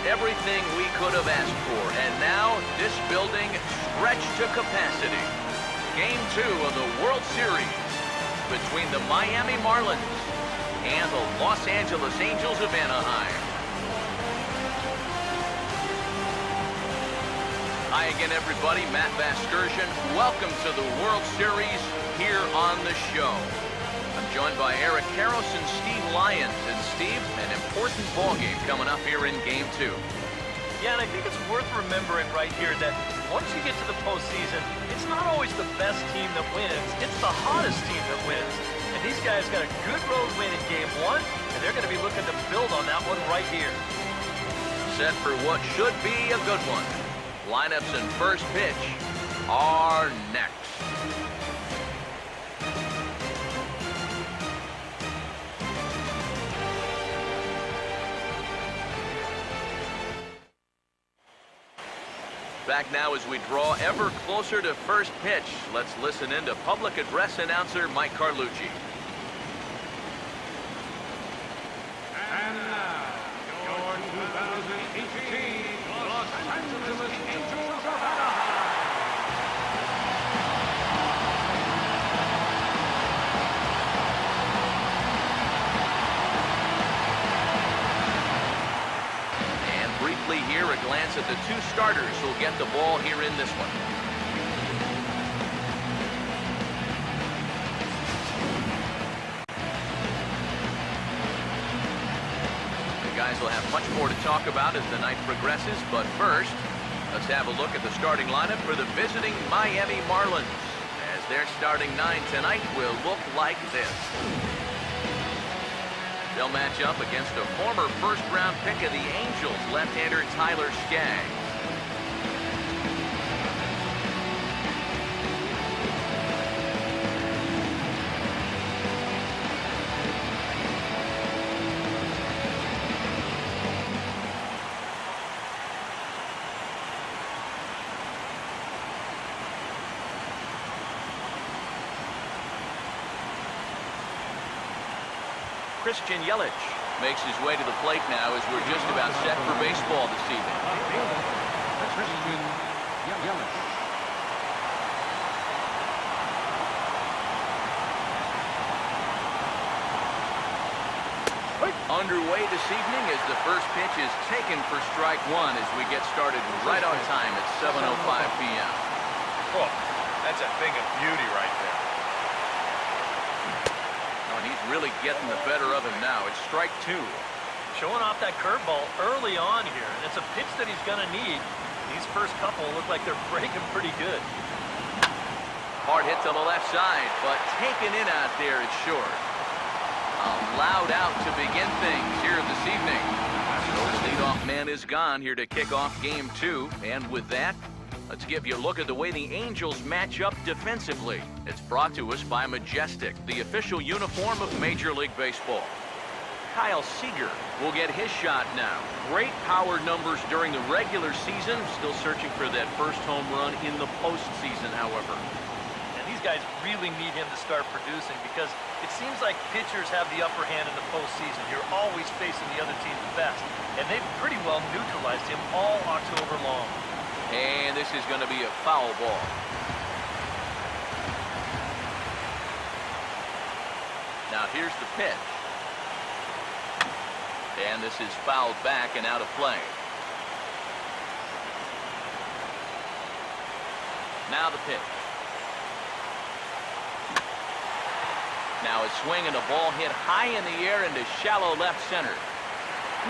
everything we could have asked for, and now this building stretched to capacity. Game 2 of the World Series between the Miami Marlins and the Los Angeles Angels of Anaheim. Hi again, everybody. Matt Vasgersian. Welcome to the World Series here on the show. I'm joined by Eric Karros and Steve Lyons. And Steve, an important ball game coming up here in Game 2. Yeah, and I think it's worth remembering right here that once you get to the postseason, it's not always the best team that wins. It's the hottest team that wins. And these guys got a good road win in Game 1, and they're going to be looking to build on that one right here. Set for what should be a good one. Lineups and first pitch are next. Back now as we draw ever closer to first pitch. Let's listen in to public address announcer Mike Carlucci. And now, your 2018 Los Angeles Angels of Anaheim. Briefly here, a glance at the two starters who'll get the ball here in this one. The guys will have much more to talk about as the night progresses, but first, let's have a look at the starting lineup for the visiting Miami Marlins, as their starting 9 tonight will look like this. They'll match up against a former first-round pick of the Angels, left-hander Tyler Skaggs. Christian Yelich makes his way to the plate now as we're just about set for baseball this evening. Christian Yelich. Underway this evening as the first pitch is taken for strike one as we get started right on time at 7:05 p.m. Oh, that's a thing of beauty right there. And he's really getting the better of him now. It's strike 2. Showing off that curveball early on here, and it's a pitch that he's going to need. These first couple look like they're breaking pretty good. Hard hit to the left side, but taken in out there, it's short. Allowed out to begin things here this evening. So the leadoff man is gone here to kick off Game 2, and with that, let's give you a look at the way the Angels match up defensively. It's brought to us by Majestic, the official uniform of Major League Baseball. Kyle Seager will get his shot now. Great power numbers during the regular season. Still searching for that first home run in the postseason, however. And these guys really need him to start producing because it seems like pitchers have the upper hand in the postseason. You're always facing the other team's best. And they've pretty well neutralized him all October long. And this is going to be a foul ball. Now here's the pitch. And this is fouled back and out of play. Now the pitch. Now a swing and a ball hit high in the air into shallow left center.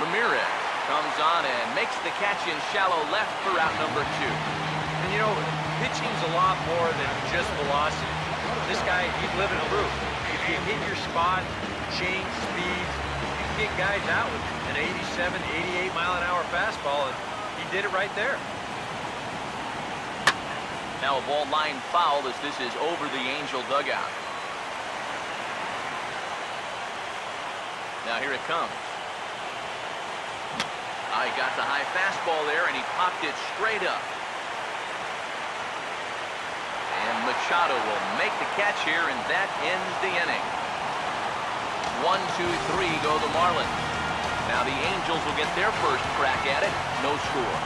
Ramirez comes on and makes the catch in shallow left for out number 2. And you know, pitching's a lot more than just velocity. This guy, he's living proof. If you hit your spot, change speeds, you can get guys out with an 87, 88 mile an hour fastball, and he did it right there. Now a ball line foul as this is over the Angel dugout. Now here it comes. He got the high fastball there, and he popped it straight up. And Machado will make the catch here, and that ends the inning. 1, 2, 3 go the Marlins. Now the Angels will get their first crack at it. No score.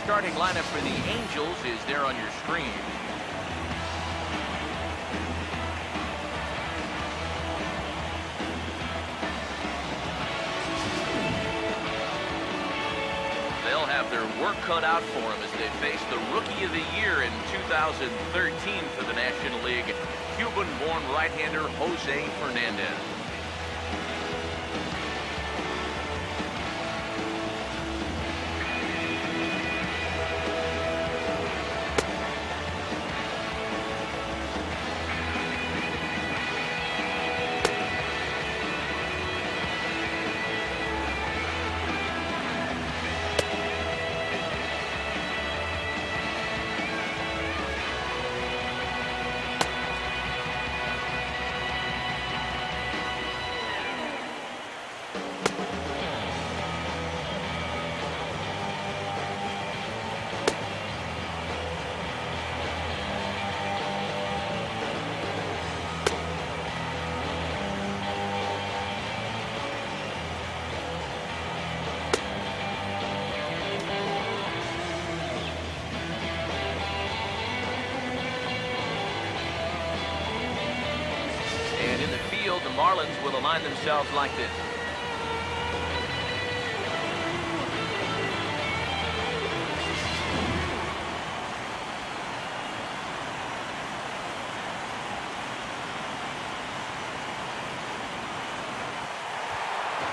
Starting lineup for the Angels is there on your screen. They'll have their work cut out for them as they face the Rookie of the Year in 2013 for the National League, Cuban-born right-hander Jose Fernandez. The Marlins will align themselves like this.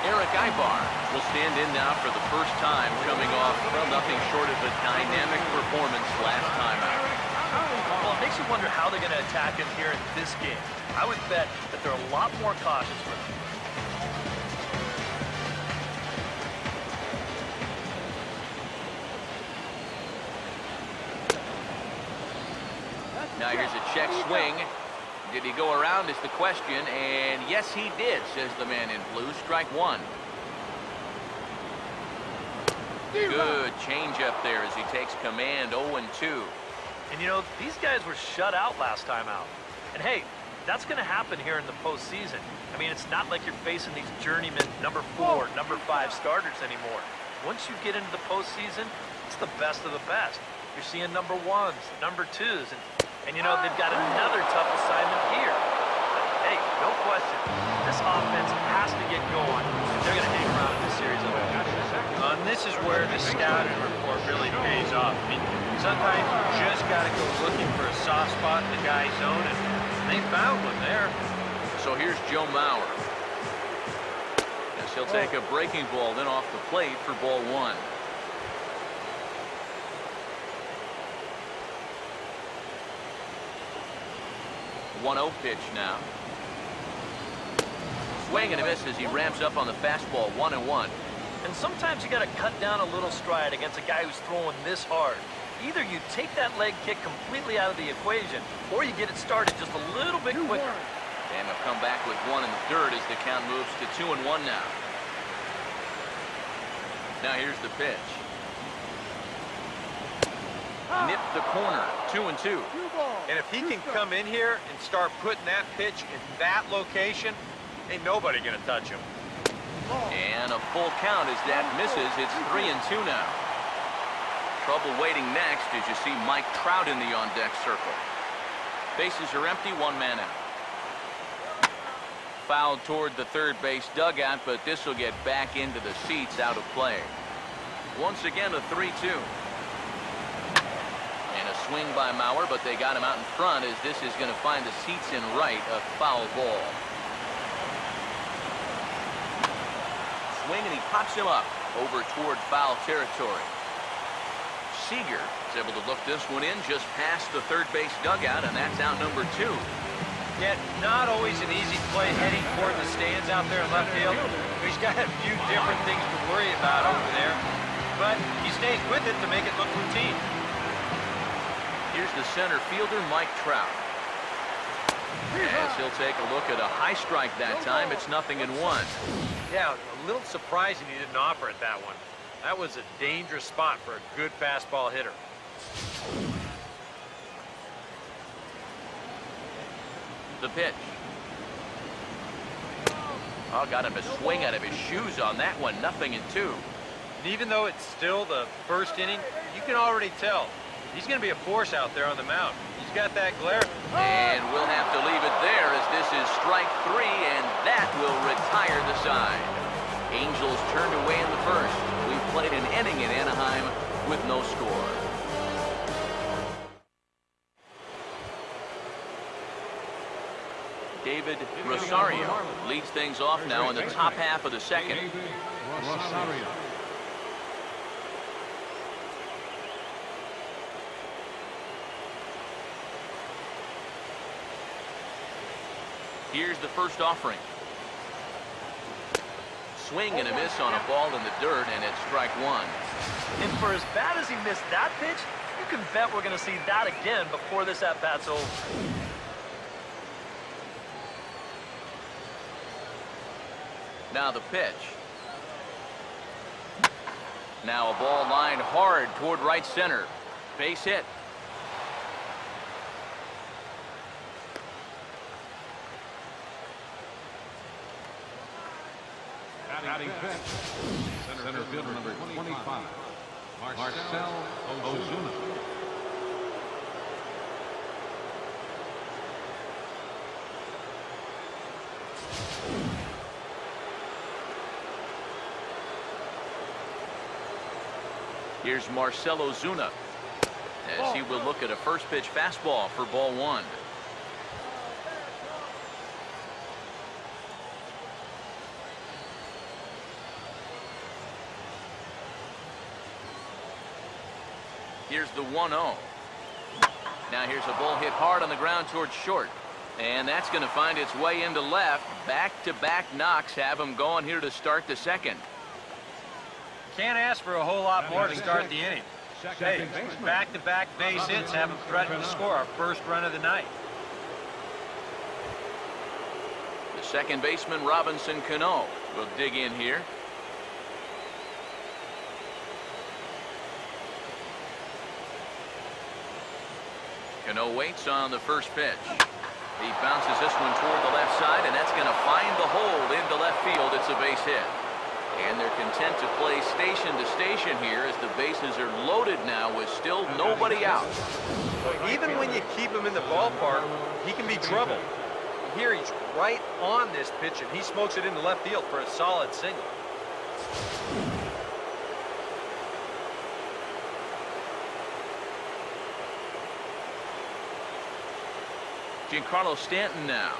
Eric Ibar will stand in now for the first time, coming off from nothing short of a dynamic performance last time out. Well, it makes you wonder how they're going to attack him here in this game. I would bet that they're a lot more cautious with him. Now here's a check swing. Did he go around is the question, and yes he did, says the man in blue. Strike one. Good changeup there as he takes command. 0-2. And you know, these guys were shut out last time out. And hey, that's going to happen here in the postseason. I mean, it's not like you're facing these journeyman number 4, number 5 starters anymore. Once you get into the postseason, it's the best of the best. You're seeing number 1s, number 2s, and you know, they've got another tough assignment here. But hey, no question, this offense has to get going. They're going to hang around in this series. And this is where the scouting report really pays off. I mean, sometimes you just got to go looking for a soft spot in the guy's zone, and they found one there. So here's Joe Mauer. Yes, he'll take a breaking ball then off the plate for ball 1. One-0 pitch now. Swing and a miss as he ramps up on the fastball. 1-1. And sometimes you got to cut down a little stride against a guy who's throwing this hard. Either you take that leg kick completely out of the equation, or you get it started just a little bit quicker. And they'll come back with 1 in the third as the count moves to 2-1 now. Now here's the pitch. Nipped the corner. 2-2. And if he can come in here and start putting that pitch in that location, ain't nobody going to touch him. And a full count as that misses. It's 3-2 now. Trouble waiting next as you see Mike Trout in the on-deck circle. Bases are empty, 1 man out. Fouled toward the third base dugout, but this will get back into the seats, out of play. Once again, a 3-2. And a swing by Mauer, but they got him out in front as this is going to find the seats in right, a foul ball. Swing and he pops him up over toward foul territory. Seager is able to look this one in just past the third base dugout, and that's out number 2. Yet not always an easy play heading toward the stands out there in left field. He's got a few different things to worry about over there, but he stays with it to make it look routine. Here's the center fielder, Mike Trout. As he'll take a look at a high strike that time. It's 0-1. Yeah, a little surprising he didn't offer it that one. That was a dangerous spot for a good fastball hitter. The pitch. Oh, got him to swing out of his shoes on that one. 0-2. And even though it's still the first inning, you can already tell he's going to be a force out there on the mound. He's got that glare. And we'll have to leave it there as this is strike 3, and that will retire the side. Angels turned away in the first. We played an inning in Anaheim with no score. David Rosario leads things off now in the top half of the second. Rosario. Here's the first offering. Swing and a miss on a ball in the dirt, and it's strike 1. And for as bad as he missed that pitch, you can bet we're going to see that again before this at-bat's over. Now the pitch. Now a ball lined hard toward right center. Base hit. Batting fifth. Center fielder number 25. Marcell Ozuna. Here's Marcell Ozuna as he will look at a first pitch fastball for ball 1. Here's the 1-0. Now here's a ball hit hard on the ground towards short. And that's going to find its way into left. Back-to-back knocks have him going here to start the second. Can't ask for a whole lot more to start the inning. Hey, back-to-back base hits have him threatening to score our first run of the night. The second baseman, Robinson Cano, will dig in here. Cano waits on the first pitch. He bounces this one toward the left side, and that's going to find the hole into left field. It's a base hit. And they're content to play station to station here as the bases are loaded now with still nobody out. Even when you keep him in the ballpark, he can be trouble. Here he's right on this pitch, and he smokes it into left field for a solid single. Giancarlo Stanton now,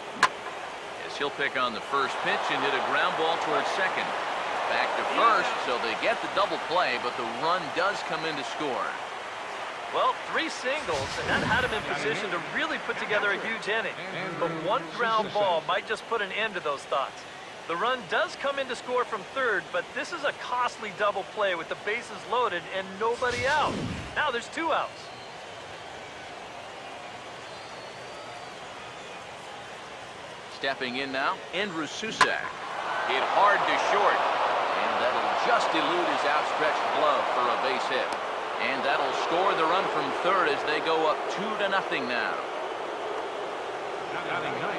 as he'll pick on the first pitch and hit a ground ball towards second. Back to first, so they get the double play, but the run does come in to score. Well, 3 singles, and that had him in position to really put together a huge inning. But one ground ball might just put an end to those thoughts. The run does come in to score from third, but this is a costly double play with the bases loaded and nobody out. Now there's 2 outs. Stepping in now, Andrew Susac. Hit hard to short, and that'll just elude his outstretched glove for a base hit. And that'll score the run from third as they go up 2-0 now.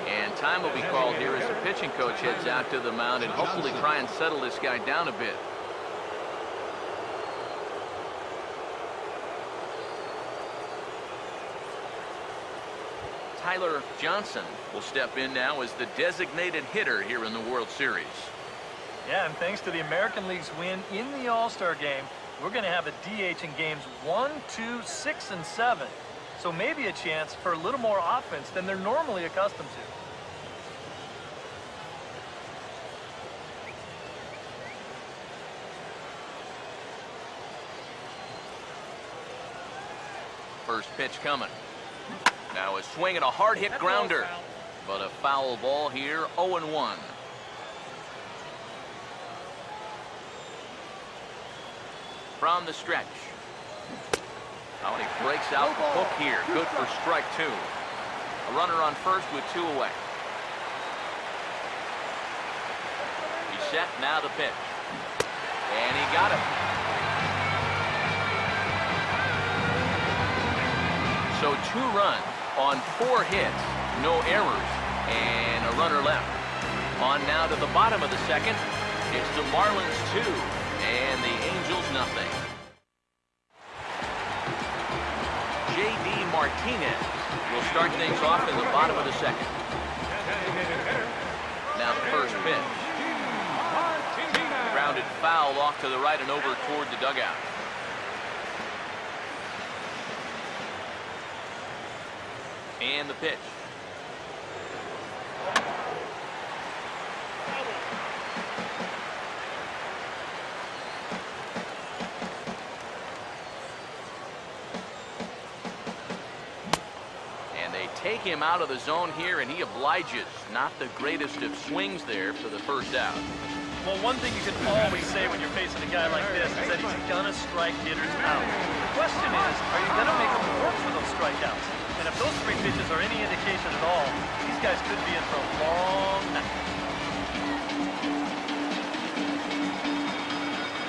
And time will be called here as the pitching coach heads out to the mound and hopefully try and settle this guy down a bit. Tyler Johnson will step in now as the designated hitter here in the World Series. Yeah, and thanks to the American League's win in the All-Star game, we're going to have a DH in games 1, 2, 6, and 7. So maybe a chance for a little more offense than they're normally accustomed to. First pitch coming. Now a swing and a hard hit grounder, but a foul ball here, 0-1. From the stretch. Oh, and he breaks out the hook here. Good for strike 2. A runner on first with 2 away. He's set, now the pitch. And he got him. So 2 runs on 4 hits, no errors. And a runner left. On now to the bottom of the second. It's the Marlins 2 and the Angels nothing. J.D. Martinez will start things off in the bottom of the second. Now the first pitch. Grounded foul off to the right and over toward the dugout. And the pitch. And they take him out of the zone here, and he obliges. Not the greatest of swings there for the first out. Well, one thing you can always say when you're facing a guy like this is that he's gonna strike hitters out. The question is, are you gonna make him work for those strikeouts? And if those 3 pitches are any indication at all, these guys could be in for a long night.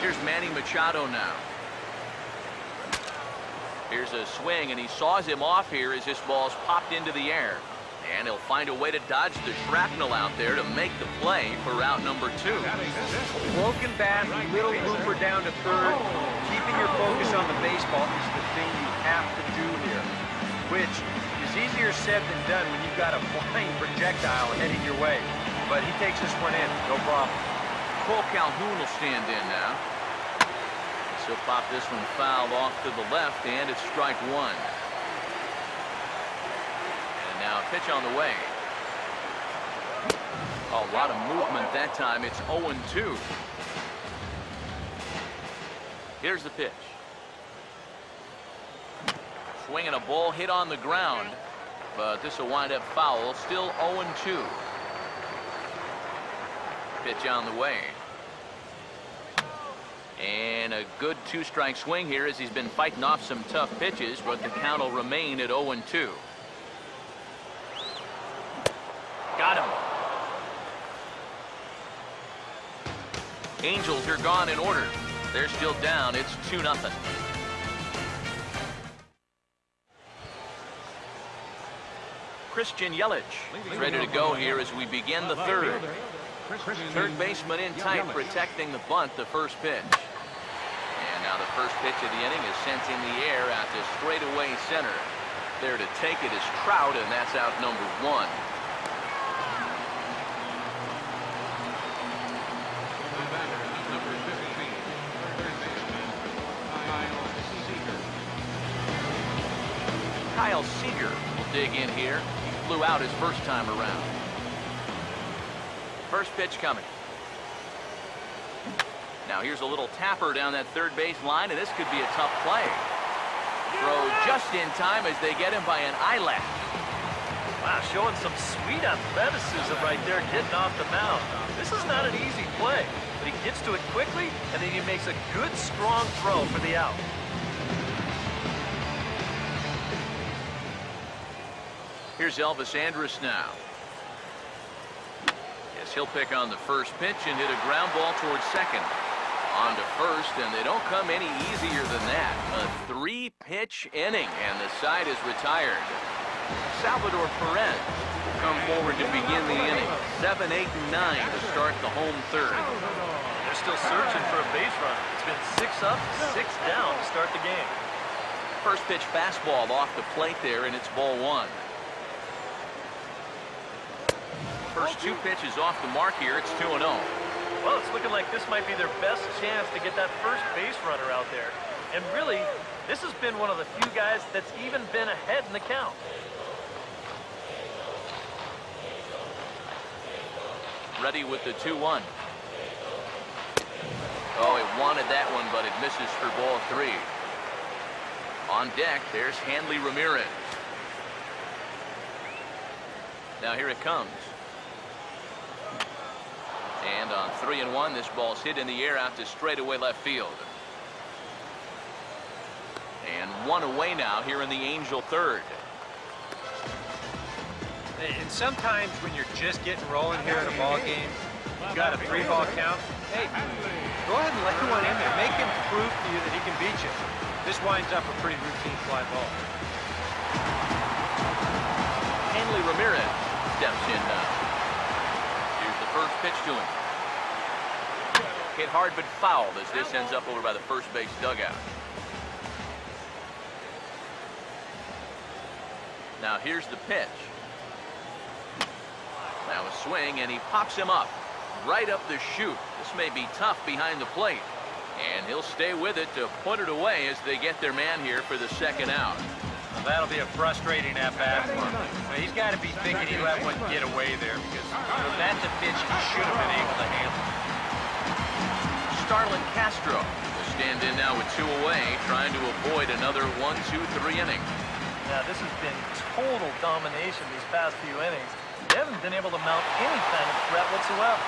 Here's Manny Machado now. Here's a swing, and he saws him off here as this ball's popped into the air. And he'll find a way to dodge the shrapnel out there to make the play for route number 2. Broken bat, little looper down to third. Keeping your focus on the baseball is the thing you have to do here, which is easier said than done when you've got a flying projectile heading your way. But he takes this one in, no problem. Cole Calhoun will stand in now. So pop this one foul off to the left, and it's strike 1. Now pitch on the way. A lot of movement that time. It's 0-2. Here's the pitch. Swinging a ball hit on the ground, but this will wind up foul. Still 0-2. Pitch on the way. And a good 2-strike swing here as he's been fighting off some tough pitches, but the count will remain at 0-2. Got him. Angels are gone in order. They're still down. It's 2-0. Christian Yelich is ready to go here as we begin the third. Third baseman in tight, protecting the bunt, the first pitch. And now the first pitch of the inning is sent in the air out to straightaway center. There to take it is Trout, and that's out number 1. Kyle Seager will dig in here. He flew out his first time around. First pitch coming. Now here's a little tapper down that third base line, and this could be a tough play. Throw just in time as they get him by an eyelash. Wow, showing some sweet athleticism right there, getting off the mound. This is not an easy play, but he gets to it quickly, and then he makes a good, strong throw for the out. Here's Elvis Andrus now. Yes, he'll pick on the first pitch and hit a ground ball towards second. On to first, and they don't come any easier than that. A 3-pitch inning, and the side is retired. Salvador Perez will come forward to begin the inning. 7, 8, and 9 to start the home third. They're still searching for a base runner. It's been 6 up, 6 down to start the game. First pitch fastball off the plate there, and it's ball 1. First 2 pitches off the mark here. It's 2-0. Well, it's looking like this might be their best chance to get that first base runner out there. And really, this has been one of the few guys that's even been ahead in the count. Ready with the 2-1. Oh, it wanted that one, but it misses for ball 3. On deck, there's Hanley Ramirez. Now here it comes. And on 3-1, this ball's hit in the air out to straightaway left field. And 1 away now here in the Angel third. And sometimes when you're just getting rolling here in a ball game, you've got a 3-ball count. Hey, go ahead and let the one in there. Make him prove to you that he can beat you. This winds up a pretty routine fly ball. Hanley Ramirez steps in now. Here's the first pitch to him. Hit hard but fouled as this ends up over by the first base dugout. Now here's the pitch. Now a swing, and he pops him up right up the chute. This may be tough behind the plate, and he'll stay with it to put it away as they get their man here for the second out. Well, that'll be a frustrating at-bat for him. Now, he's got to be thinking he let one get away there, because that's a pitch he should have been able to handle. Starlin Castro will stand in now with 2 away, trying to avoid another 1-2-3 inning. Now, this has been total domination these past few innings. They haven't been able to mount any kind of threat whatsoever.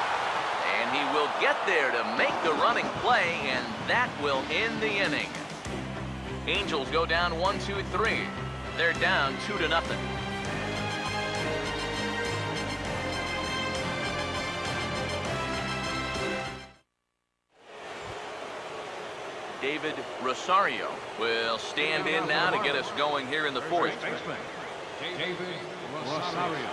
And he will get there to make the running play, and that will end the inning. Angels go down 1-2-3. They're down 2-0. David Rosario will stand in now to get us going here in the fourth. David Rosario.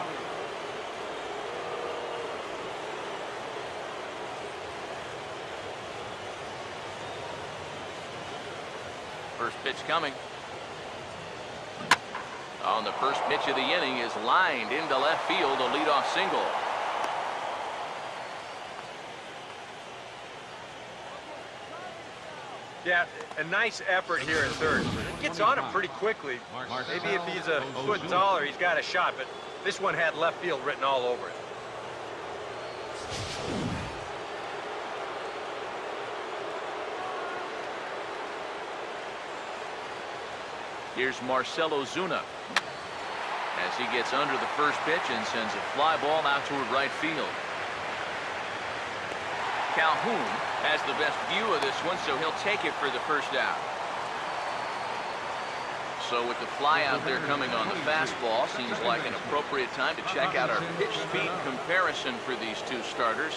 First pitch coming. On the first pitch of the inning is lined into left field, a leadoff single. Yeah, a nice effort here in third. He gets on him pretty quickly. Maybe if he's a foot taller, he's got a shot, but this one had left field written all over it. Here's Marcell Ozuna as he gets under the first pitch and sends a fly ball out toward right field. Calhoun has the best view of this one, so he'll take it for the first out. So with the fly out there coming on the fastball, seems like an appropriate time to check out our pitch speed comparison for these two starters.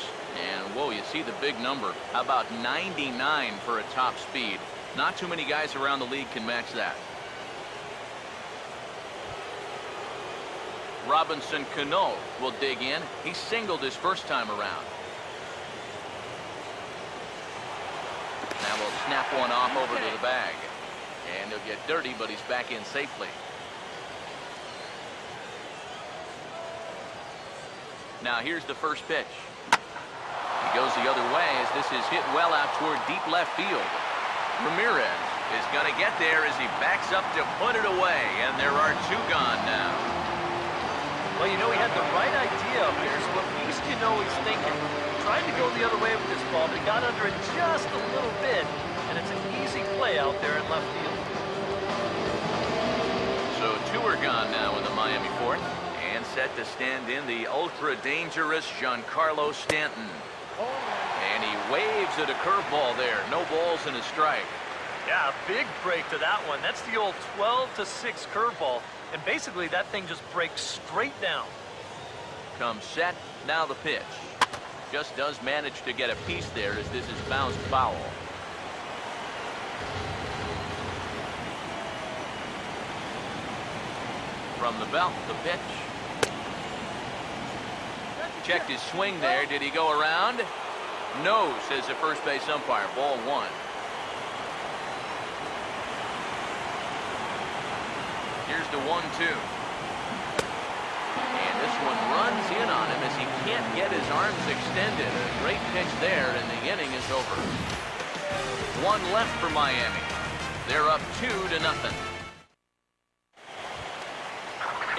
And whoa, you see the big number. How about 99 for a top speed? Not too many guys around the league can match that. Robinson Cano will dig in. He singled his first time around. Now we'll snap one off over to the bag. And he'll get dirty, but he's back in safely. Now here's the first pitch. He goes the other way as this is hit well out toward deep left field. Ramirez is going to get there as he backs up to put it away. And there are 2 gone now. Well, you know, he had the right idea up there, so at least you know he's thinking. Tried to go the other way with this ball, but he got under it just a little bit, and it's an easy play out there in left field. So 2 are gone now in the Miami fourth, and set to stand in the ultra-dangerous Giancarlo Stanton. And he waves at a curveball there. No balls and a strike. Yeah, a big break to that one. That's the old 12-6 curveball. And basically, that thing just breaks straight down. Comes set, now the pitch. Just does manage to get a piece there as this is bounced foul. From the belt, the pitch. Checked his swing there. Did he go around? No, says the first base umpire. Ball 1. Here's the 1-2. And this one runs in on him as he can't get his arms extended. A great pitch there, and the inning is over. 1 left for Miami. They're up 2-0.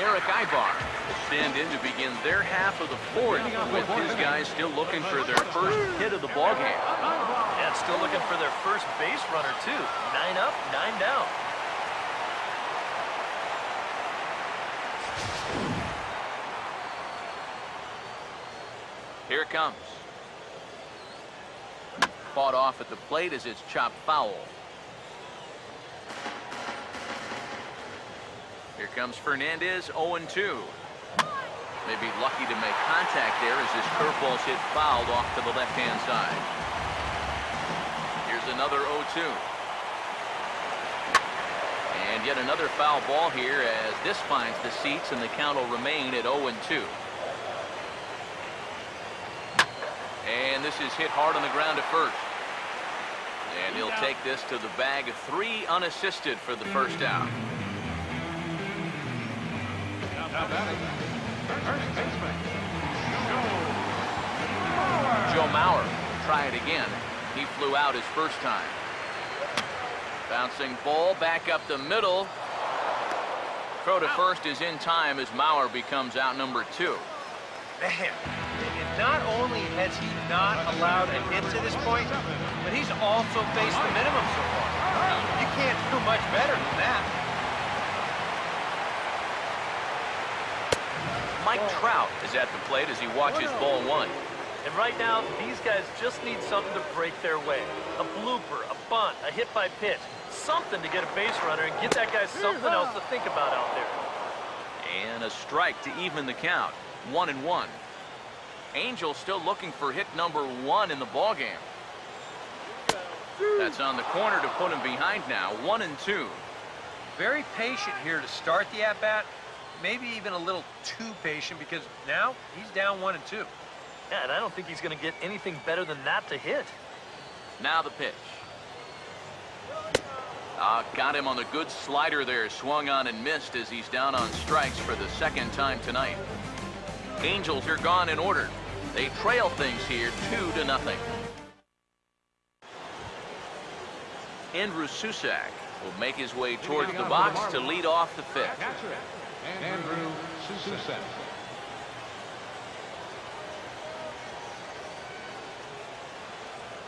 Eric Ibar will stand in to begin their half of the fourth, with his guys still looking for their first hit of the ballgame. And still looking for their first base runner, too. 9 up, 9 down. Here it comes. Fought off at the plate as it's chopped foul. Here comes Fernandez, 0-2. Maybe lucky to make contact there as this curveball's hit fouled off to the left-hand side. Here's another 0-2. And yet another foul ball here as this finds the seats, and the count will remain at 0-2. And this is hit hard on the ground at first. And he'll take this to the bag of 3 unassisted for the first out. Joe Mauer will try it again. He flew out his first time. Bouncing ball back up the middle. Throw to first is in time as Mauer becomes out number 2. Man, not only has he not allowed a hit to this point, but he's also faced the minimum so far. You can't do much better than that. Mike Trout is at the plate as he watches ball 1. And right now, these guys just need something to break their way. A blooper, a bunt, a hit by pitch. Something to get a base runner and get that guy something else to think about out there. And a strike to even the count. 1-1. Angel still looking for hit number 1 in the ballgame. That's on the corner to put him behind now. 1-2. Very patient here to start the at-bat. Maybe even a little too patient because now he's down 1-2. Yeah, and I don't think he's going to get anything better than that to hit. Now the pitch. Got him on the good slider there. Swung on and missed as he's down on strikes for the 2nd time tonight. Angels are gone in order. They trail things here 2-0. Andrew Susac will make his way towards the box to lead off the 5th. Andrew Susac.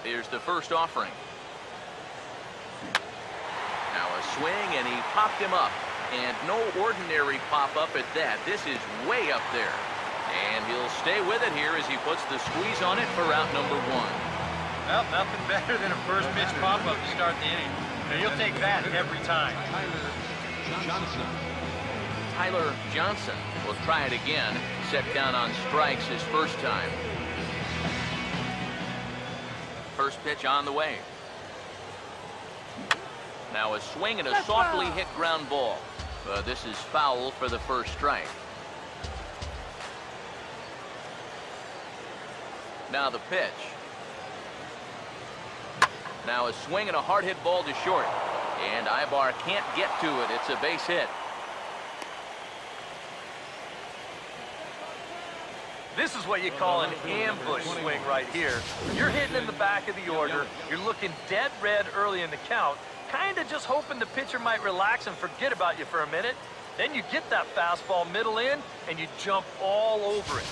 Here's the first offering. Now a swing, and he popped him up. And no ordinary pop-up at that. This is way up there. And he'll stay with it here as he puts the squeeze on it for out number 1. Well, nothing better than a first pitch pop-up to start the inning. And you'll take that every time. Tyler Johnson will try it again. Set down on strikes his first time. First pitch on the way. Now a swing and a softly hit ground ball. This is foul for the first strike. Now the pitch. Now a swing and a hard hit ball to short. And Ibar can't get to it. It's a base hit. This is what you call an ambush swing right here. You're hitting in the back of the order. You're looking dead red early in the count, kind of just hoping the pitcher might relax and forget about you for a minute. Then you get that fastball middle in, and you jump all over it.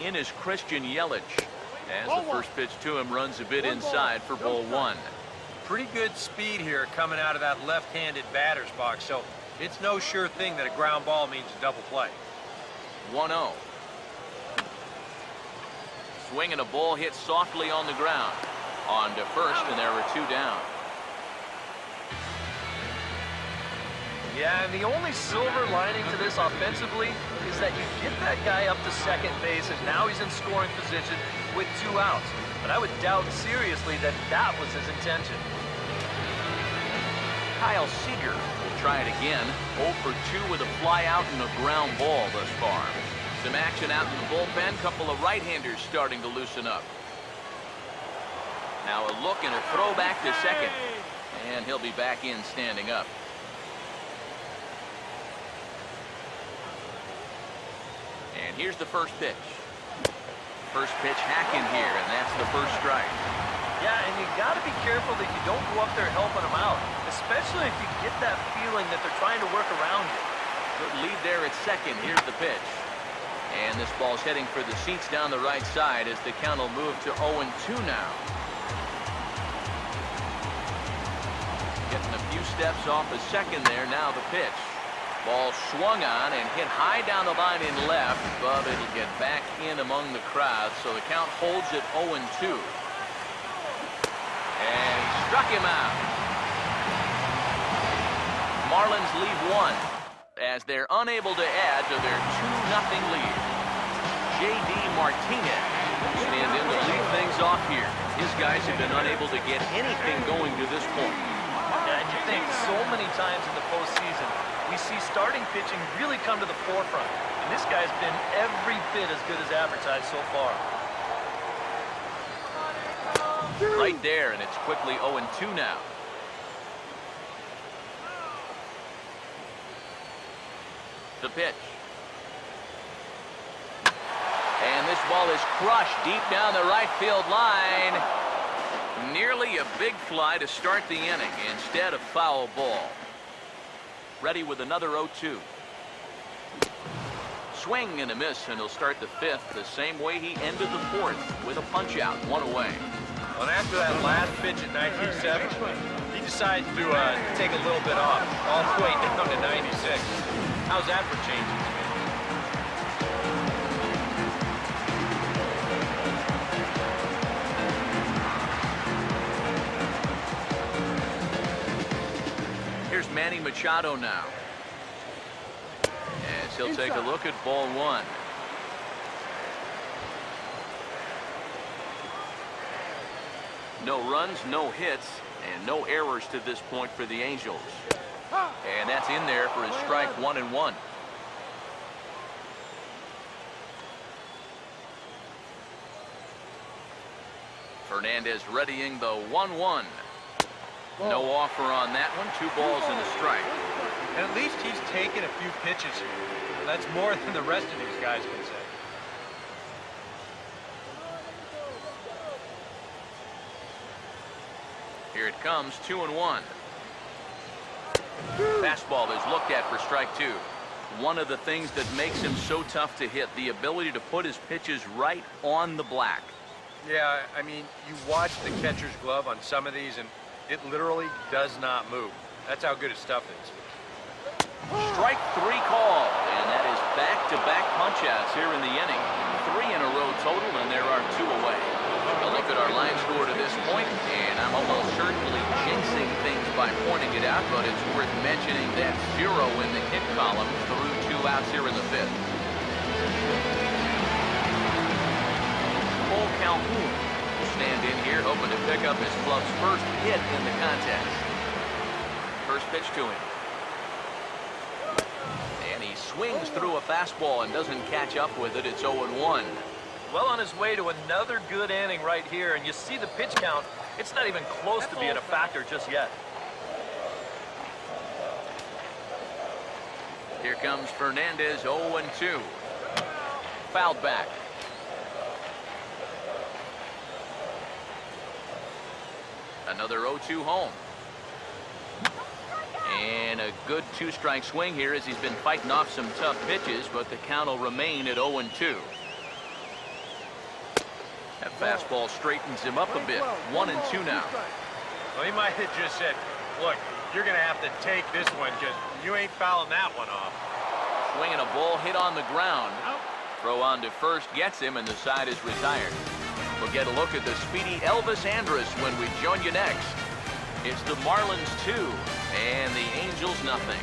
In is Christian Yelich. As the first pitch to him runs a bit inside for ball 1. Pretty good speed here coming out of that left-handed batter's box, so it's no sure thing that a ground ball means a double play. 1-0. Swing and a ball hit softly on the ground. On to first, and there were 2 down. Yeah, and the only silver lining to this offensively is that you get that guy up to second base, and now he's in scoring position with 2 outs. But I would doubt seriously that that was his intention. Kyle Seager will try it again. 0 for 2 with a fly out and a ground ball thus far. Some action out in the bullpen. Couple of right-handers starting to loosen up. Now a look and a throw back to second. And he'll be back in standing up. And here's the first pitch. First pitch hack in here, and that's the first strike. Yeah, and you got to be careful that you don't go up there helping them out, especially if you get that feeling that they're trying to work around you. Good lead there at second. Here's the pitch. And this ball's heading for the seats down the right side as the count will move to 0-2 now. Getting a few steps off a second there. Now the pitch. Ball swung on and hit high down the line in left, but it'll get back in among the crowd, so the count holds at 0-2. And he struck him out. Marlins leave 1 as they're unable to add to their 2-0 lead. J.D. Martinez will stand in to lead things off here. His guys have been unable to get anything going to this point. Yeah, and you think so many times in the postseason, we see starting pitching really come to the forefront. And this guy's been every bit as good as advertised so far. Right there, and it's quickly 0-2 now. The pitch. And this ball is crushed deep down the right field line. Nearly a big fly to start the inning. Instead, a foul ball. Ready with another 0-2. Swing and a miss, and he'll start the fifth the same way he ended the fourth, with a punch out, 1 away. Well, after that last pitch at 19.7, he decides to take a little bit off, all the way down to 96. How's that for changes? Here's Manny Machado now. As he'll take a look at ball 1. No runs, no hits, and no errors to this point for the Angels. And that's in there for his strike 1-1. Fernandez readying the 1-1. No offer on that one. 2 balls and a strike. And at least he's taken a few pitches here. That's more than the rest of these guys can say. Here it comes, 2-1. Fastball is looked at for strike 2. One of the things that makes him so tough to hit, the ability to put his pitches right on the black. Yeah, I mean, you watch the catcher's glove on some of these, and it literally does not move. That's how good his stuff is. Strike 3 call, and that is back-to-back punch-outs here in the inning. 3 in a row total, and there are 2 away. A look at our line score to this point, and I'm almost certainly jinxing things by pointing it out, but it's worth mentioning that 0 in the hit column through 2 outs here in the 5th. Cole Calhoun will stand in here, hoping to pick up his club's first hit in the contest. First pitch to him. And he swings through a fastball and doesn't catch up with it. It's 0-1. Well on his way to another good inning right here, and you see the pitch count. It's not even close to being a factor just yet. Here comes Fernandez, 0-2. Fouled back. Another 0-2 home. And a good 2-strike swing here as he's been fighting off some tough pitches, but the count will remain at 0-2. That fastball straightens him up a bit. 1-2 now. Well, he might have just said, look, you're going to have to take this one because you ain't fouling that one off. Swinging a ball hit on the ground. Throw on to first gets him, and the side is retired. We'll get a look at the speedy Elvis Andrus when we join you next. It's the Marlins 2 and the Angels nothing.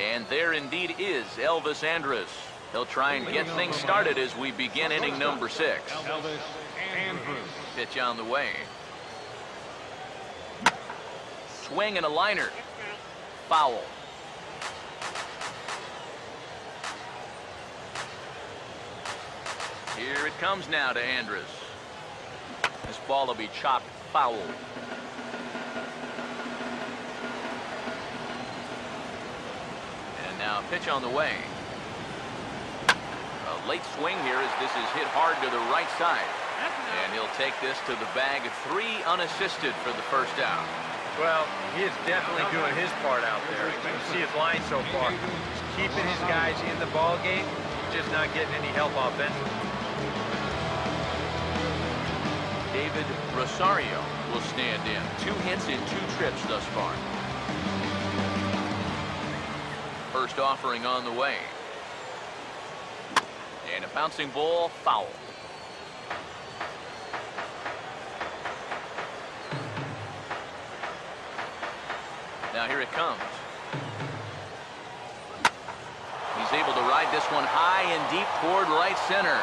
And there indeed is Elvis Andrus. He'll try and get things started as we begin inning number 6. Elvis Andrus. Pitch on the way. Swing and a liner. Foul. Here it comes now to Andrus. This ball will be chopped foul. And now pitch on the way. A late swing here as this is hit hard to the right side. And he'll take this to the bag. 3 unassisted for the first out. Well, he is definitely doing his part out there. You see his line so far. He's keeping his guys in the ball game, just not getting any help offensively. David Rosario will stand in. 2 hits in 2 trips thus far. First offering on the way. And a bouncing ball, foul. Now here it comes. He's able to ride this one high and deep toward right center.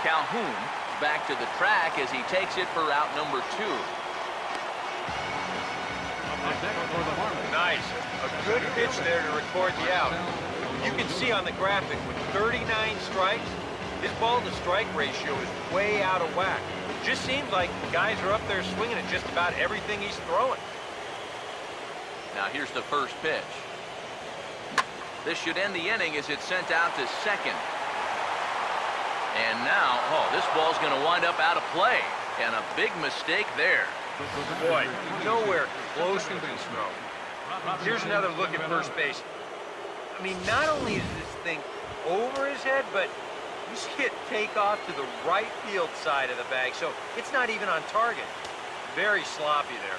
Calhoun back to the track as he takes it for out number 2. Nice. A good pitch there to record the out. You can see on the graphic, with 39 strikes, his ball-to-strike ratio is way out of whack. Just seems like guys are up there swinging at just about everything he's throwing. Now here's the first pitch. This should end the inning as it's sent out to second. And now, this ball's going to wind up out of play. And a big mistake there. Boy, nowhere close to this throw. Here's another look at first base. I mean, not only is this thing over his head, but you see it take off to the right field side of the bag, so it's not even on target. Very sloppy there.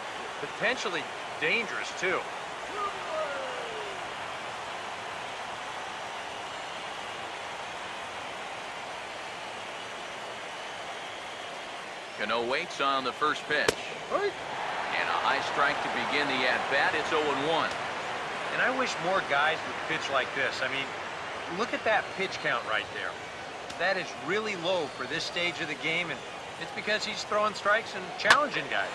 Potentially dangerous, too. Cano waits on the first pitch. And a high strike to begin the at-bat. It's 0-1. And I wish more guys would pitch like this. I mean, look at that pitch count right there. That is really low for this stage of the game, and it's because he's throwing strikes and challenging guys.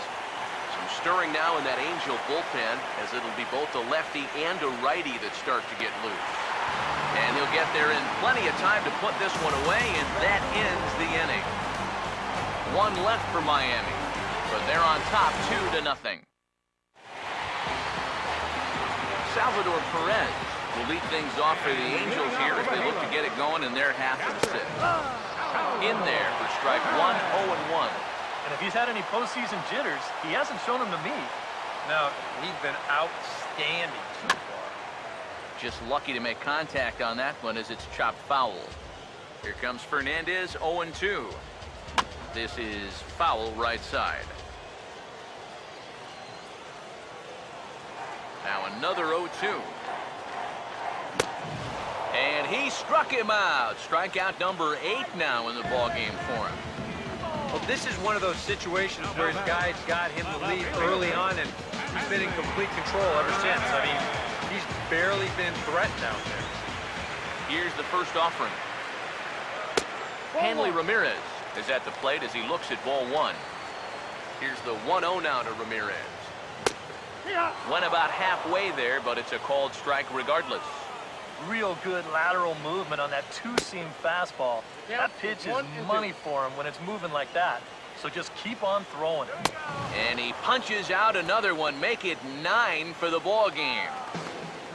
Some stirring now in that Angel bullpen, as it'll be both a lefty and a righty that start to get loose. And he'll get there in plenty of time to put this one away, and that ends the inning. One left for Miami, but they're on top 2-0. Salvador Perez will lead things off for the Angels here as they look to get it going in their half of the 6th. In there for strike 1, 0-1. And if he's had any postseason jitters, he hasn't shown them to me. No, he's been outstanding so far. Just lucky to make contact on that one as it's chopped foul. Here comes Fernandez, 0-2. This is foul right side. Now another 0-2. And he struck him out. Strikeout number 8 now in the ballgame for him. Well, this is one of those situations where his guys got him the lead early on, and he's been in complete control ever since. I mean, he's barely been threatened out there. Here's the first offering. Hanley Ramirez is at the plate as he looks at ball 1. Here's the 1-0 now to Ramirez. Went about halfway there, but it's a called strike regardless. Real good lateral movement on that two-seam fastball. That pitch is money for him when it's moving like that. So just keep on throwing it. And he punches out another one, make it 9 for the ball game.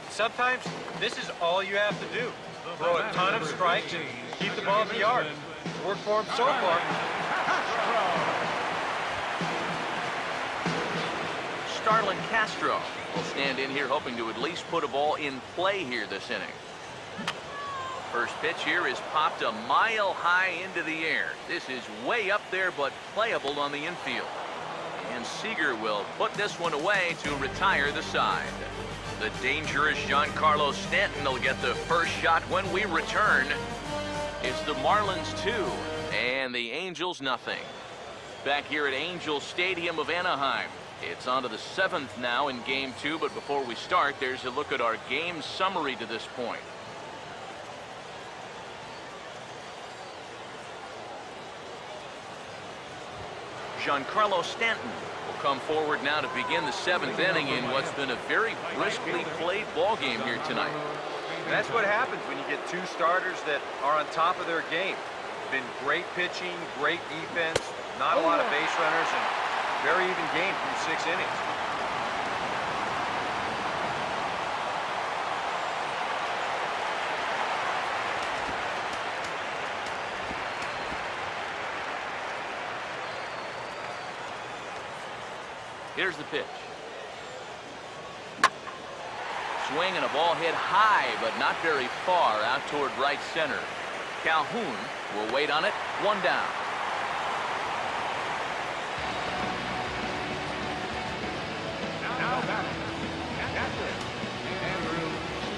Sometimes this is all you have to do. Throw a ton of strikes and keep the ball in the yard. Worked for him so far. Starlin Castro will stand in here hoping to at least put a ball in play here this inning. First pitch here is popped a mile high into the air. This is way up there but playable on the infield. And Seager will put this one away to retire the side. The dangerous Giancarlo Stanton will get the first shot when we return. It's the Marlins 2 and the Angels nothing. Back here at Angel Stadium of Anaheim. It's on to the 7th now in Game 2, but before we start, there's a look at our game summary to this point. Giancarlo Stanton will come forward now to begin the 7th inning in what's been a very briskly played ball game here tonight. That's what happens when you get two starters that are on top of their game. Been great pitching, great defense, not a lot of base runners, and very even game through 6 innings. Here's the pitch. Swing and a ball hit high, but not very far out toward right center. Calhoun will wait on it. 1 down.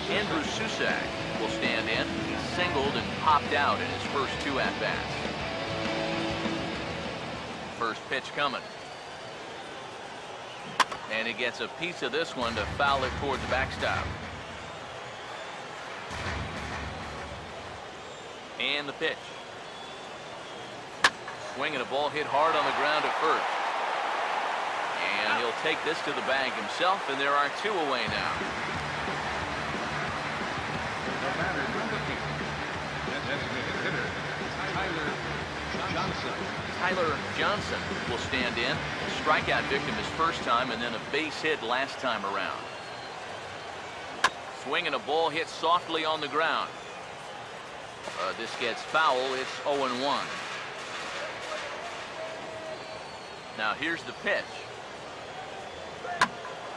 Andrew Susak will stand in. He singled and popped out in his first 2 at-bats. First pitch coming. And he gets a piece of this one to foul it towards the backstop. And the pitch. Swinging a ball hit hard on the ground at first. And he'll take this to the bag himself, and there are 2 away now. The batter from the field. Designated hitter, Tyler Johnson will stand in. Strikeout victim his first time, and then a base hit last time around. Swinging a ball hit softly on the ground. This gets foul. It's 0-1. Now here's the pitch.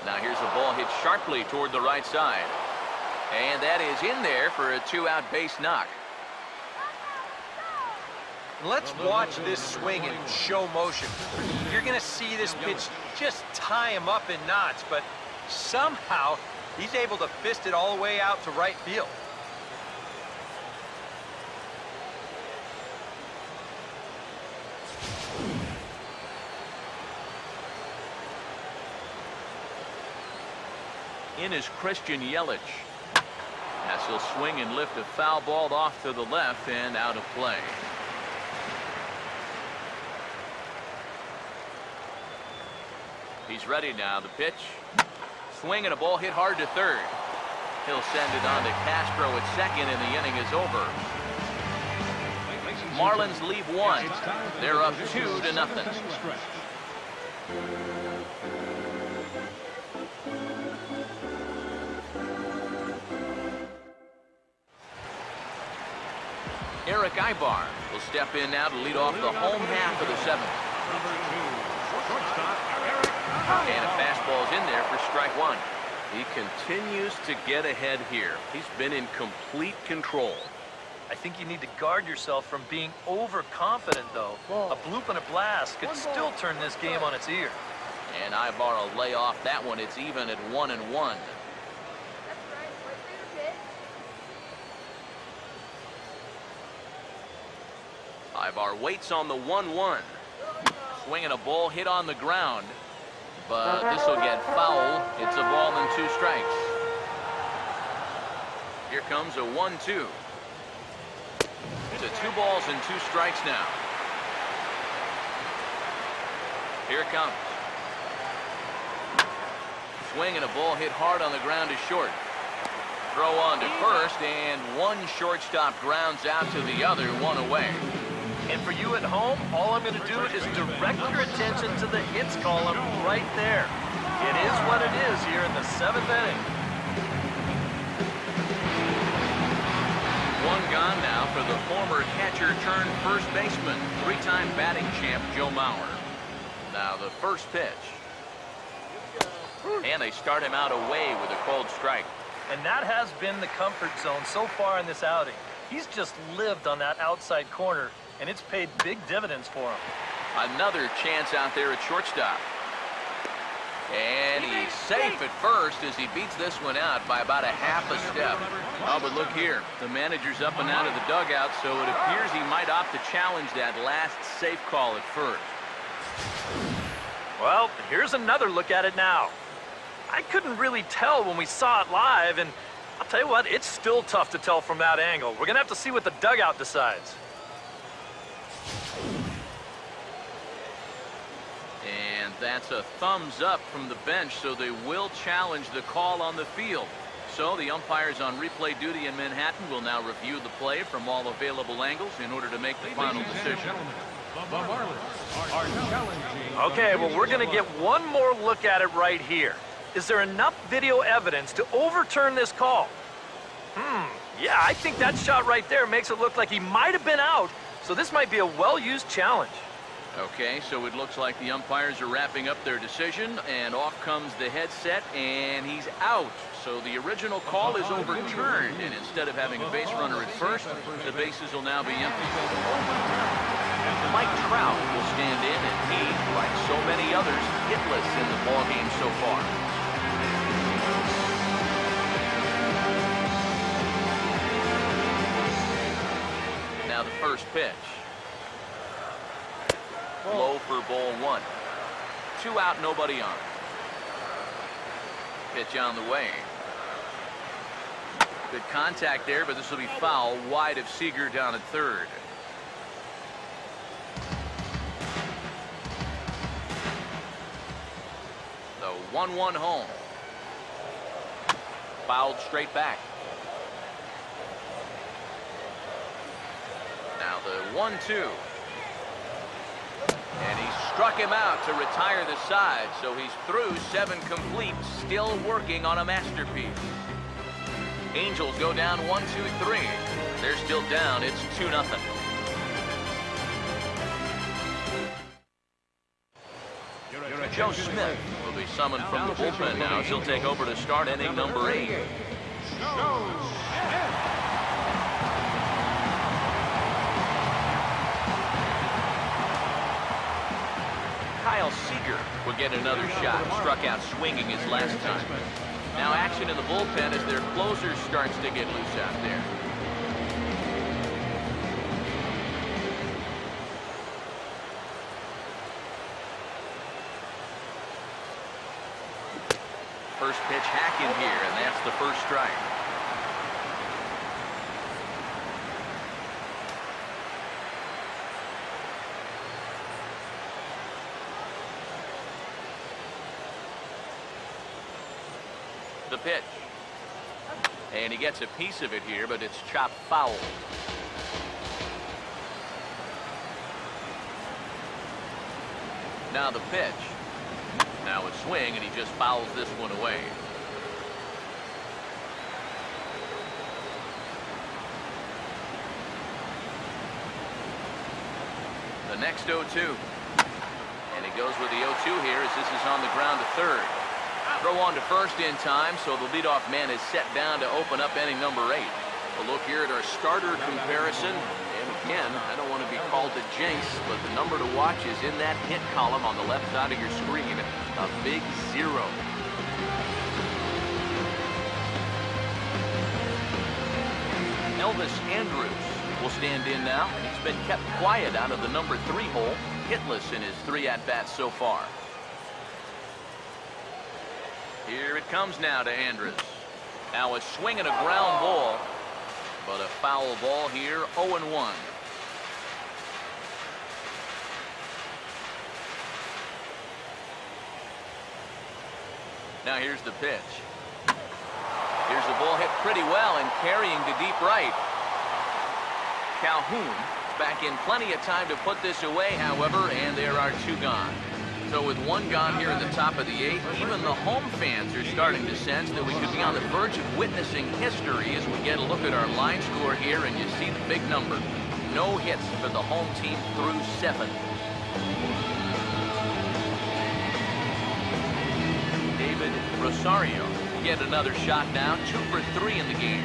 Now here's a ball hit sharply toward the right side. And that is in there for a 2-out base knock. Let's watch this swing in show motion. You're going to see this pitch just tie him up in knots, but somehow he's able to fist it all the way out to right field. In is Christian Yelich. As he'll swing and lift a foul ball off to the left and out of play. He's ready now. The pitch. Swing and a ball hit hard to third. He'll send it on to Castro at second, and the inning is over. Marlins lead 1. They're up 2-0. Eric Ibar will step in now to lead off the home half of the 7th. And a fastball's in there for strike 1. He continues to get ahead here. He's been in complete control. I think you need to guard yourself from being overconfident, though. A bloop and a blast could still turn this game on its ear. And Ibar will lay off that one. It's even at 1-1. Ibar waits on the 1-1. Swinging a ball hit on the ground. But this will get foul. It's a ball and 2 strikes. Here comes a 1-2. It's 2 balls and 2 strikes now. Here it comes. Swinging a ball hit hard on the ground to short. Throw on to first, and one shortstop grounds out to the other, 1 away. And for you at home, all I'm going to do is direct your attention to the hits column right there. It is what it is here in the 7th inning. 1 gone now for the former catcher turned first baseman, 3-time batting champ Joe Mauer. Now the first pitch. And they start him out away with a called strike. And that has been the comfort zone so far in this outing. He's just lived on that outside corner, and it's paid big dividends for him. Another chance out there at shortstop. And he's safe at first as he beats this one out by about a half a step. Oh, but look here. The manager's up and out of the dugout, so it appears he might opt to challenge that last safe call at first. Well, here's another look at it now. I couldn't really tell when we saw it live, and I'll tell you what, it's still tough to tell from that angle. We're going to have to see what the dugout decides. And that's a thumbs up from the bench, so they will challenge the call on the field. So the umpires on replay duty in Manhattan will now review the play from all available angles in order to make the final decision. The Marlins are challenging. Okay, well, we're going to get one more look at it right here. Is there enough video evidence to overturn this call? Yeah, I think that shot right there makes it look like he might have been out, so this might be a well-used challenge. Okay, so it looks like the umpires are wrapping up their decision, and off comes the headset, and he's out. So the original call is overturned, and instead of having a base runner at first, the bases will now be empty. Mike Trout will stand in, and he, like so many others, hitless in the ballgame so far. Now the first pitch. Low for ball 1. 2 out, nobody on. Pitch on the way. Good contact there, but this will be foul wide of Seager down at third. 1-1 home. Fouled straight back. Now the 1-2. And he struck him out to retire the side, so he's through 7 complete, still working on a masterpiece. Angels go down 1-2-3. They're still down. It's 2-0. Joe Smith will be summoned from the bullpen now. He'll take over to start inning number 8. Kyle Seager will get another shot. Struck out swinging his last time. Now action in the bullpen as their closer starts to get loose out there. First pitch hack in here, and that's the first strike. The pitch. And he gets a piece of it here, but it's chopped foul. Now the pitch. Now a swing, and he just fouls this one away. The next 0-2. And he goes with the 0-2 here as this is on the ground to third. Throw on to first in time, so the leadoff man is set down to open up inning number 8. A look here at our starter comparison. And again, I don't want to be called a jinx, but the number to watch is in that hit column on the left side of your screen. A big 0. Elvis Andrus will stand in now, and he's been kept quiet out of the number 3 hole, hitless in his 3 at-bats so far. Here it comes now to Andrus. Now a swing and a ground ball, but a foul ball here, 0-1. Now here's the pitch. Here's the ball hit pretty well and carrying to deep right. Calhoun back in plenty of time to put this away, however, and there are 2 gone. So with 1 gone here in the top of the 8th, even the home fans are starting to sense that we could be on the verge of witnessing history as we get a look at our line score here, and you see the big number. No hits for the home team through 7. David Rosario get another shot now, 2 for 3 in the game.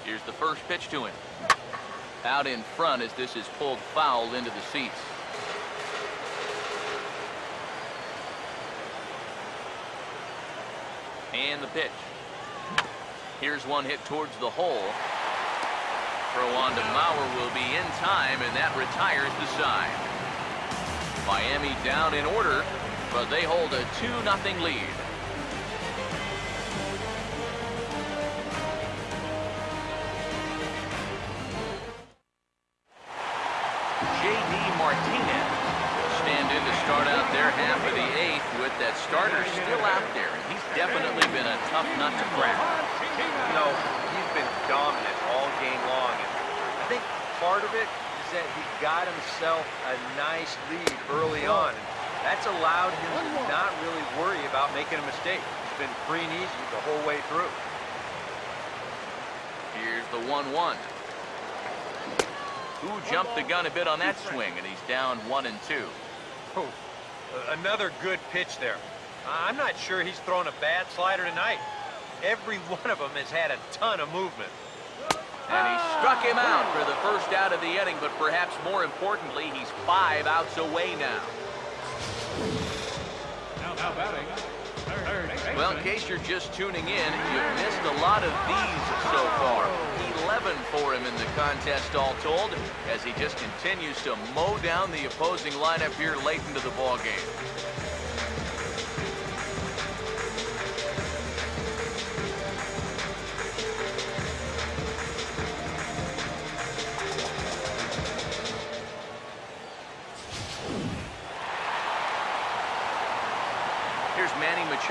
Here's the first pitch to him. Out in front as this is pulled foul into the seats. And the pitch. Here's one hit towards the hole. Throw on to Mauer will be in time, and that retires the side. Miami down in order, but they hold a 2-0 lead. Martinez stand in to start out their half of the 8th with that starter still out there. He's definitely been a tough nut to crack. You know, he's been dominant all game long. And I think part of it is that he got himself a nice lead early on. And that's allowed him to not really worry about making a mistake. He's been free and easy the whole way through. Here's the 1-1. Who jumped the gun a bit on that swing, and he's down 1-2. Oh, another good pitch there. I'm not sure he's thrown a bad slider tonight. Every one of them has had a ton of movement. And he struck him out for the first out of the inning, but perhaps more importantly, he's 5 outs away now. Now batting. Well, in case you're just tuning in, you've missed a lot of these so far. 11 for him in the contest all told, as he just continues to mow down the opposing lineup here late into the ball game.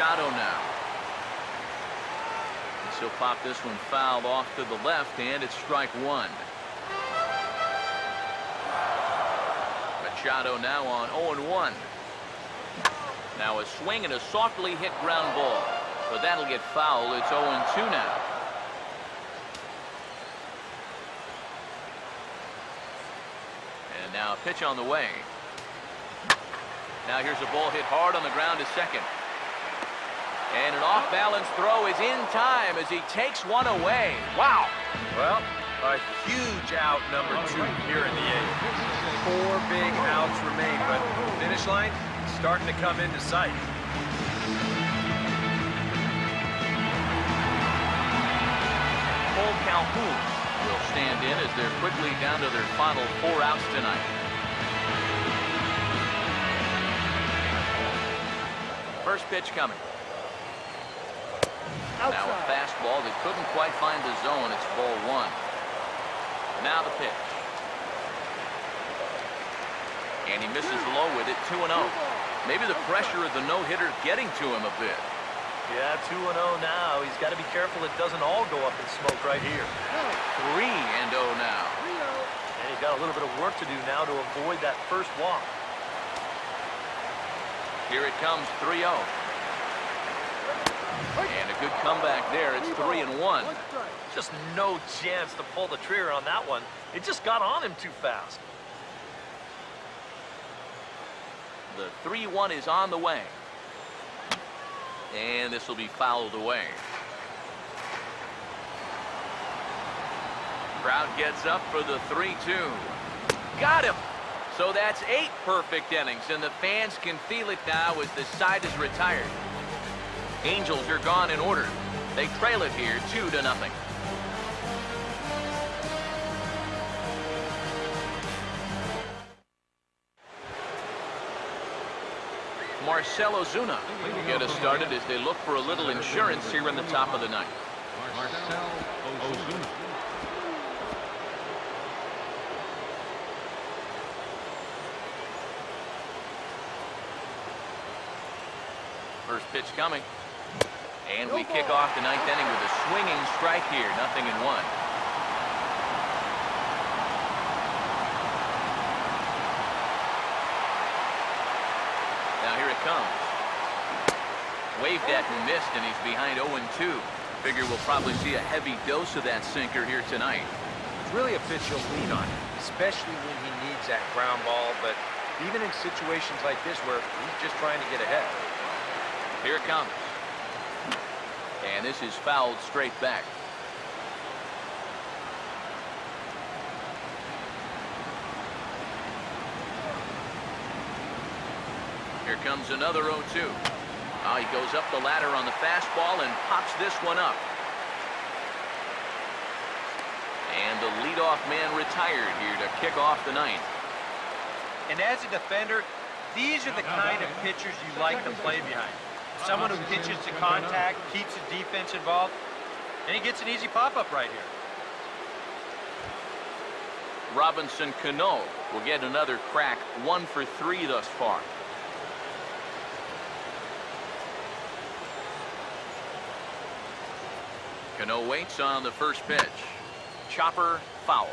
Machado now. He'll pop this one foul off to the left, and it's strike one. Machado now on 0-1. Now a swing and a softly hit ground ball. But that'll get foul. It's 0-2 now. And now a pitch on the way. Now here's a ball hit hard on the ground to second. And an off-balance throw is in time as he takes one away. Wow. Well, a huge out, number 2 here in the 8th. 4 big outs remain, but finish line starting to come into sight. Cole Calhoun will stand in as they're quickly down to their final 4 outs tonight. First pitch coming. Outside. Now a fastball that couldn't quite find the zone. It's ball 1. Now the pitch. And he misses low with it, 2-0. Maybe the pressure of the no-hitter getting to him a bit. Yeah, 2-0 now. He's got to be careful it doesn't all go up in smoke right here. 3-0 now. And he's got a little bit of work to do now to avoid that first walk. Here it comes, 3-0. And a good comeback there. It's 3-1. Just no chance to pull the trigger on that one. It just got on him too fast. The 3-1 is on the way. And this will be fouled away. Crowd gets up for the 3-2. Got him. So that's 8 perfect innings, and the fans can feel it now as the side is retired. Angels are gone in order. They trail it here 2-0. Marcell Ozuna will get us started as they look for a little insurance here in the top of the ninth. Marcell Ozuna. First pitch coming. And we kick off the 9th inning with a swinging strike here. 0-1. Now here it comes. Waved at and missed, and he's behind 0-2. Figure we'll probably see a heavy dose of that sinker here tonight. It's really a pitch you'll lean on, especially when he needs that ground ball, but even in situations like this where he's just trying to get ahead. Here it comes. And this is fouled straight back. Here comes another 0-2. Oh, he goes up the ladder on the fastball and pops this one up. And the leadoff man retired here to kick off the 9th. And as a defender, these are the kind of pitchers you like to play behind. Someone who pitches to contact, keeps the defense involved, and he gets an easy pop-up right here. Robinson Cano will get another crack, 1 for 3 thus far. Cano waits on the first pitch. Chopper, foul.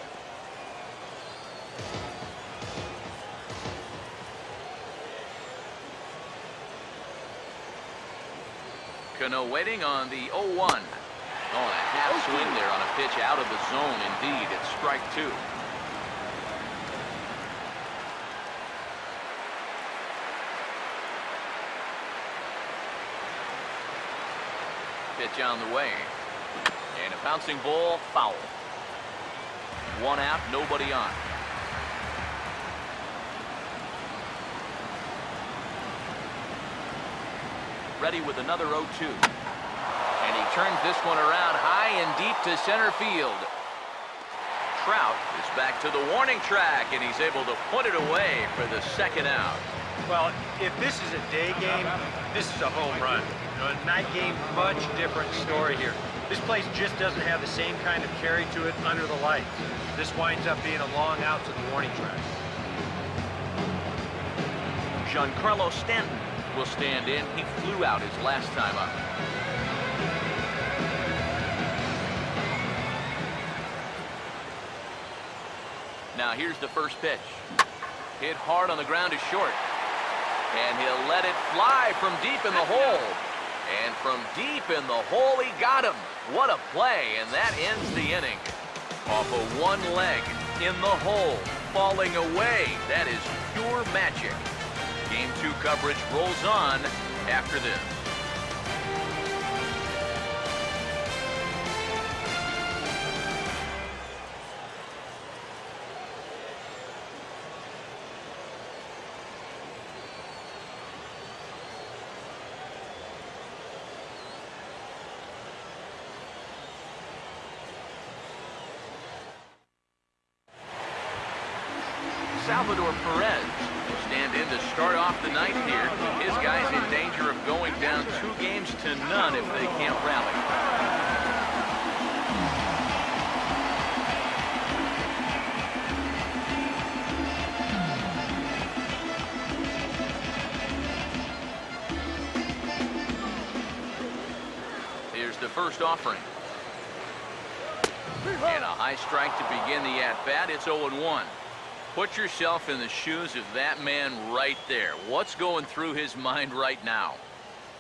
Cano waiting on the 0-1. Oh, and a half swing there on a pitch out of the zone. Indeed, it's strike 2. Pitch on the way. And a bouncing ball, foul. 1 out, nobody on. Ready with another 0-2. And he turns this one around high and deep to center field. Trout is back to the warning track, and he's able to put it away for the 2nd out. Well, if this is a day game, this is a home run. You know, a night game, much different story here. This place just doesn't have the same kind of carry to it under the lights. This winds up being a long out to the warning track. Giancarlo Stanton will stand in. He flew out his last time up. Now here's the first pitch. Hit hard on the ground is short. And he'll let it fly from deep in the hole. And from deep in the hole, he got him. What a play, and that ends the inning. Off of one leg, in the hole, falling away. That is pure magic. Game 2 coverage rolls on after this. Salvador Perez will stand in to start off the ninth here. His guys in danger of going down 2 games to none if they can't rally. Here's the first offering. And a high strike to begin the at-bat. It's 0-1. Put yourself in the shoes of that man right there. What's going through his mind right now?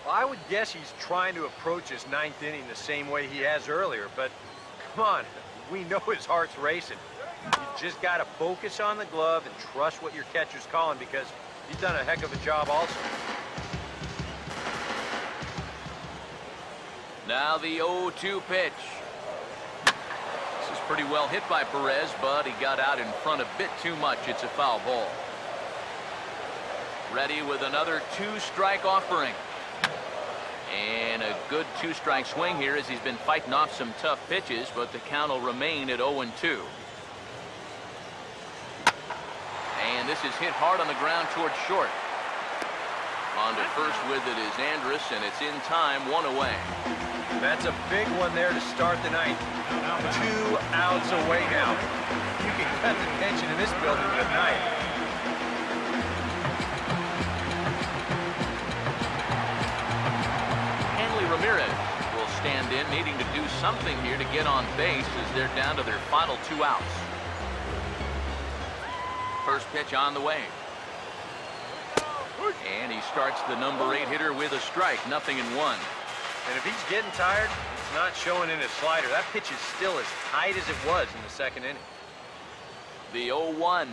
Well, I would guess he's trying to approach his 9th inning the same way he has earlier, but come on, we know his heart's racing. You just got to focus on the glove and trust what your catcher's calling, because he's done a heck of a job also. Now the 0-2 pitch. Pretty well hit by Perez, but he got out in front a bit too much. It's a foul ball. Ready with another 2-strike offering. And a good 2-strike swing here as he's been fighting off some tough pitches, but the count will remain at 0-2. And this is hit hard on the ground towards short. On to first with it is Andrus, and it's in time, 1 away. That's a big one there to start the ninth. 2 outs away now. You can cut the tension in this building with a knife. Hanley Ramirez will stand in, needing to do something here to get on base as they're down to their final 2 outs. First pitch on the way. And he starts the number 8 hitter with a strike, 0-1. And if he's getting tired, it's not showing in his slider. That pitch is still as tight as it was in the 2nd inning. The 0-1.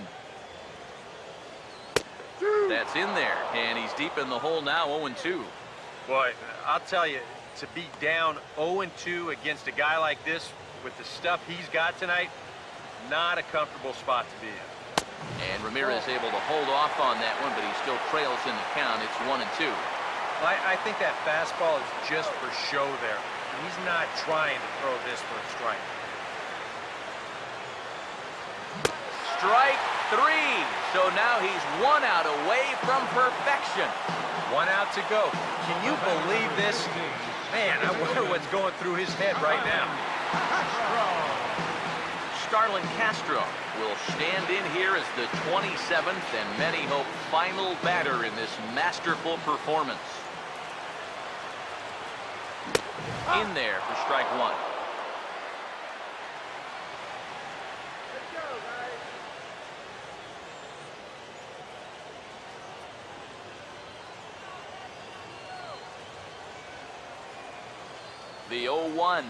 That's in there, and he's deep in the hole now, 0-2. Boy, I'll tell you, to be down 0-2 against a guy like this with the stuff he's got tonight, not a comfortable spot to be in. And Ramirez able to hold off on that one, but he still trails in the count. It's 1-2. I think that fastball is just for show there. He's not trying to throw this for a strike. Strike 3. So now he's 1 out away from perfection. 1 out to go. Can you believe this? Man, I wonder what's going through his head right now. Starlin Castro will stand in here as the 27th and many hope final batter in this masterful performance. In there for strike 1. The 0-1.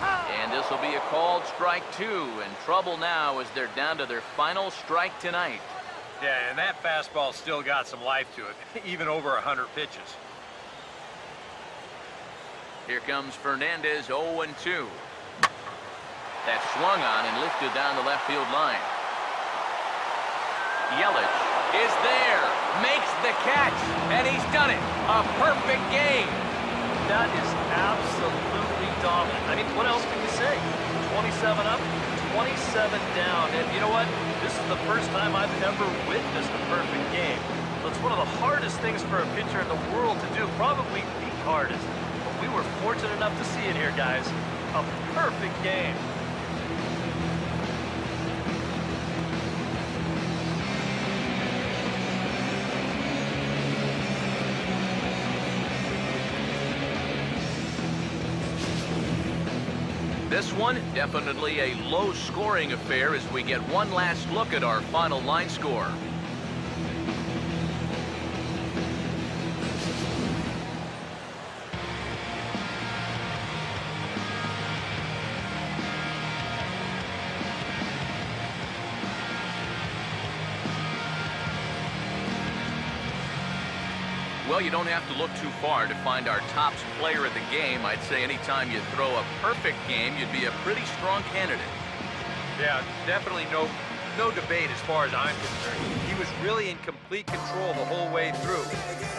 And this will be a called strike 2. In trouble now as they're down to their final strike tonight. Yeah, and that fastball still got some life to it, even over 100 pitches. Here comes Fernandez, 0-2. That's swung on and lifted down the left field line. Yelich is there, makes the catch, and he's done it. A perfect game. That is absolutely dominant. I mean, what else can you say? 27 up, 27 down. And you know what? This is the first time I've ever witnessed a perfect game. So it's one of the hardest things for a pitcher in the world to do, probably the hardest. But we were fortunate enough to see it here, guys. A perfect game. This one, definitely a low-scoring affair as we get one last look at our final line score. Well, you don't have to look too far to find our top player of the game. I'd say anytime you throw a perfect game, you'd be a pretty strong candidate. Yeah, definitely no debate as far as I'm concerned. He was really in complete control the whole way through.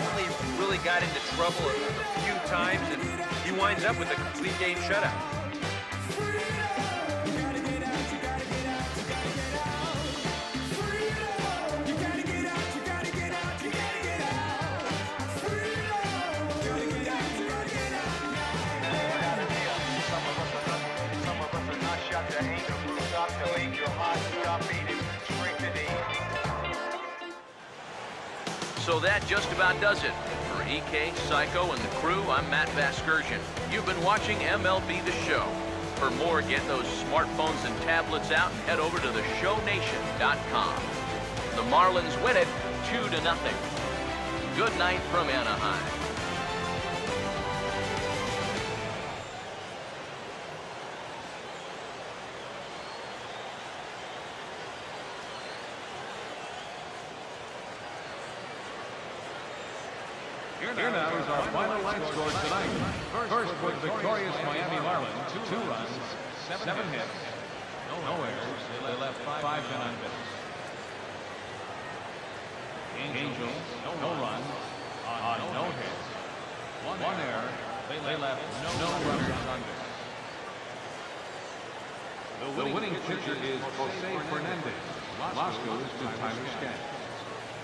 Only really got into trouble a few times, and he winds up with a complete game shutout. So that just about does it. For EK, Psycho, and the crew, I'm Matt Vasgersian. You've been watching MLB The Show. For more, get those smartphones and tablets out and head over to theshownation.com. The Marlins win it 2-0. Good night from Anaheim. Here now is our final line score tonight. First was victorious Miami Marlins, 2 runs, 7 hits, no errors. They left 5 men on base. Angels, no runs, no hits, 1 error. They left no runners on base. The winning pitcher is FERNANDEZ. Loss goes to Tyler Skaggs.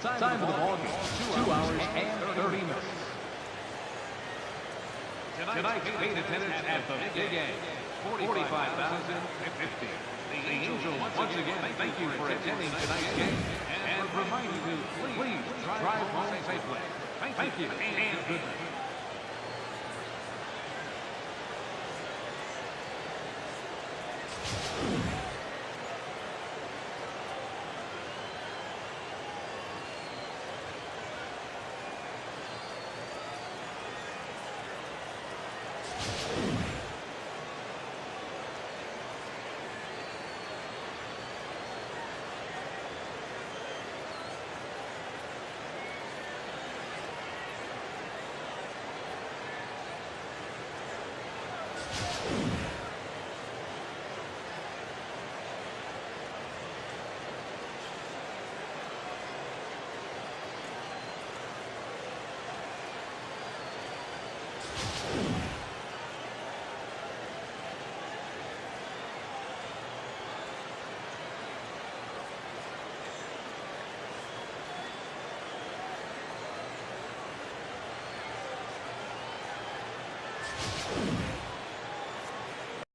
Time of the ball game, 2 hours and 30 minutes. Tonight's paid attendance at the Big A, 45,050. The Angels once again thank you for attending tonight's game and remind you to please drive home safely. Thank you and good night.